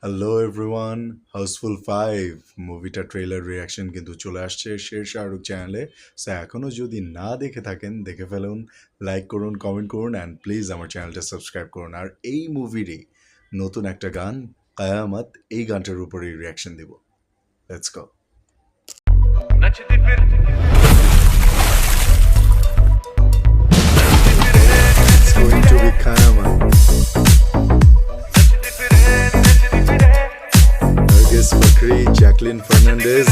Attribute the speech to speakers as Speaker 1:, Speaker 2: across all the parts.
Speaker 1: Hello everyone, Housefull 5 মুভিটা trailer reaction কিন্তু চলে আসছে শের শাহরুখ চ্যানেলে। সো এখনও যদি না দেখে থাকেন দেখে ফেলুন, লাইক করুন, কমেন্ট করুন অ্যান্ড প্লিজ আমার চ্যানেলটা সাবস্ক্রাইব করুন। আর এই মুভিরই নতুন একটা গান কায়ামত, এই গানটার উপরেই রিয়াকশন দিব। Let's go.
Speaker 2: नचती फिर
Speaker 1: It's going to be Kayamat.
Speaker 2: नचती फिर
Speaker 1: Nargis Fakri, Jacqueline Fernandez.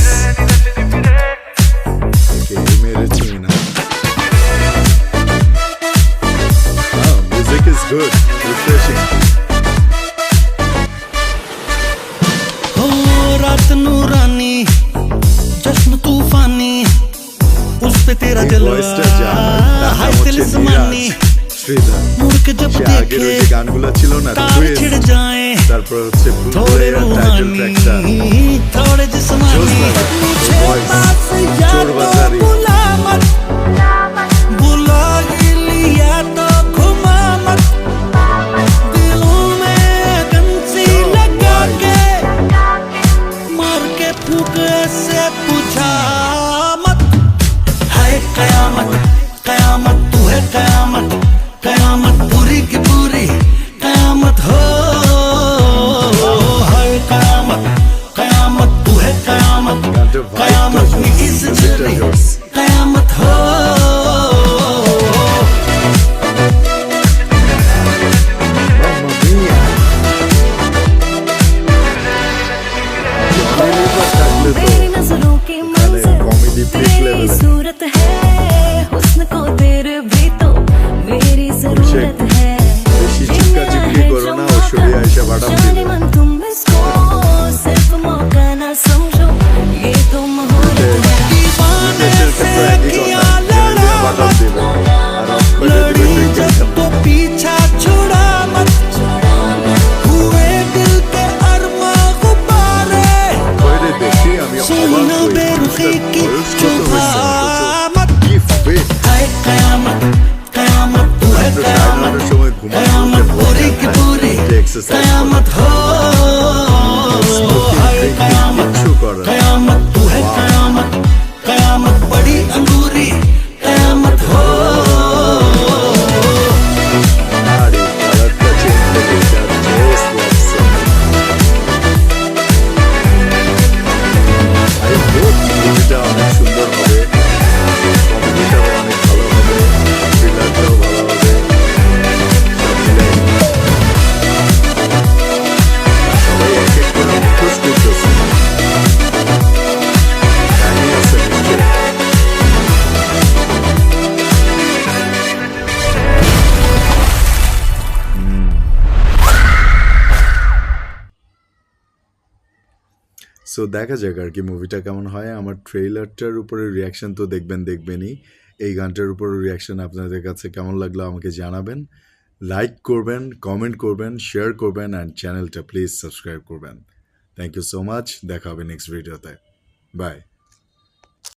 Speaker 1: Okay, he made it to me now. Oh, music is good, refreshing.
Speaker 3: हो रात नूरानी जश्न तूफानी उस पे तेरा
Speaker 1: এই
Speaker 3: जलवा
Speaker 1: ভয়েসটা যার, তার
Speaker 3: हाय
Speaker 1: নাম
Speaker 3: दिल
Speaker 1: হচ্ছে
Speaker 3: समानी
Speaker 1: নীরাজ শ্রীধর।
Speaker 3: मुड़ के जब
Speaker 1: সে আগের
Speaker 3: देखे
Speaker 1: ওই যে গানগুলো ছিল না,
Speaker 3: तार
Speaker 1: Twist,
Speaker 3: छिड़ जाए
Speaker 1: তারপর হচ্ছে
Speaker 3: थोड़े
Speaker 1: ভুলভুলাইয়ার টাইটেল ট্র্যাকটা
Speaker 3: रूहानी थोड़े जिस्मानी
Speaker 1: जोश लगा,
Speaker 3: मुझे
Speaker 1: voice,
Speaker 3: पास या
Speaker 1: चोर
Speaker 3: तो
Speaker 1: बाजारी।
Speaker 3: बुला मत बुला ही लिया तो घुमा मत दिलों में अगन सी
Speaker 1: Oh,
Speaker 3: लगा
Speaker 1: why?
Speaker 3: के मार के फूक से पूछा मत है कयामत कयामत तू है कयामत कयामत पूरी की पूरी कयामत हो है कयामत कयामत तू है कयामत
Speaker 1: গানটার vibe টা
Speaker 3: कयामत
Speaker 1: জোস,
Speaker 3: मिट्टी से
Speaker 1: musicটা
Speaker 3: चली
Speaker 1: জোস।
Speaker 3: कयामत हो
Speaker 1: Mamma mia! Johnny Lever থাকলে তো
Speaker 4: मेरी नजरों की
Speaker 1: তাহলে
Speaker 4: मंजिल
Speaker 1: কমেডি পিক
Speaker 4: तेरी
Speaker 1: লেভেলে।
Speaker 4: सूरत है हुस्न को तेरे भी तो मेरी जरूरत है
Speaker 1: বেশি
Speaker 4: ये
Speaker 1: চিপকাচিপকি
Speaker 4: मेरा है
Speaker 1: করো
Speaker 4: जो
Speaker 1: না,
Speaker 4: मौका,
Speaker 1: ঐশ্বরিয়া এসে বাটাম
Speaker 4: जाने
Speaker 1: দিবে।
Speaker 4: मन तुम इसको सिर्फ मौका ना समझो ये तो मुहूर्त है
Speaker 3: दीवाने
Speaker 1: দেশের
Speaker 3: से
Speaker 1: ক্ষেত্রে একই
Speaker 3: किया
Speaker 1: কথা, জেনে দিয়ে বাটাম
Speaker 3: लड़ा
Speaker 1: দিবে আর অফ করে দিবে
Speaker 3: लड़ी
Speaker 1: ক্রিকেট।
Speaker 3: जब तो पीछा छुड़ा मत हुए दिल के अरमा गुब्बारे
Speaker 1: করে দেখি আমি অবাক
Speaker 3: सुनना
Speaker 1: হই
Speaker 3: बेरुखी की
Speaker 1: বয়স কত হয়েছে
Speaker 3: चुकामत
Speaker 1: কি ফিট।
Speaker 3: है कयामत कयामत तू है
Speaker 1: রাত্র সাড়ে
Speaker 3: कयामत
Speaker 1: নটার সময় ঘুমাতে
Speaker 3: कयामत
Speaker 1: উঠে
Speaker 3: पूरी की
Speaker 1: বসে
Speaker 3: पूरी
Speaker 1: যে এক্সারসাইজ
Speaker 3: कयामत हो है कयामत
Speaker 1: কিছু করে না।
Speaker 3: कयामत तू है
Speaker 1: वाह।
Speaker 3: कयामत कयामत बड़ी अंगूरी कयामत हो
Speaker 1: আরে কালারটা চেঞ্জ করে এটা জোস লাগছে। আই হোপ মুভিটা অনেক সুন্দর হবে, কমেডিটাও অনেক ভালো হবে, থ্রিলারটাও ভালো হবে, সব মিলে সবাই এক এক করে মুখোশ করতেছে। কাহিনী আছে নিশ্চয়ই। সো দেখা যাক আর কি মুভিটা কেমন হয়। আমার ট্রেইলারটার উপরে রিয়াকশন তো দেখবেনই, এই গানটার উপরে রিয়াকশন আপনাদের কাছে কেমন লাগলো আমাকে জানাবেন। লাইক করবেন, কমেন্ট করবেন, শেয়ার করবেন অ্যান্ড চ্যানেলটা প্লিজ সাবস্ক্রাইব করবেন। থ্যাংক ইউ সো মাচ, দেখা হবে নেক্সট ভিডিওতে। বাই।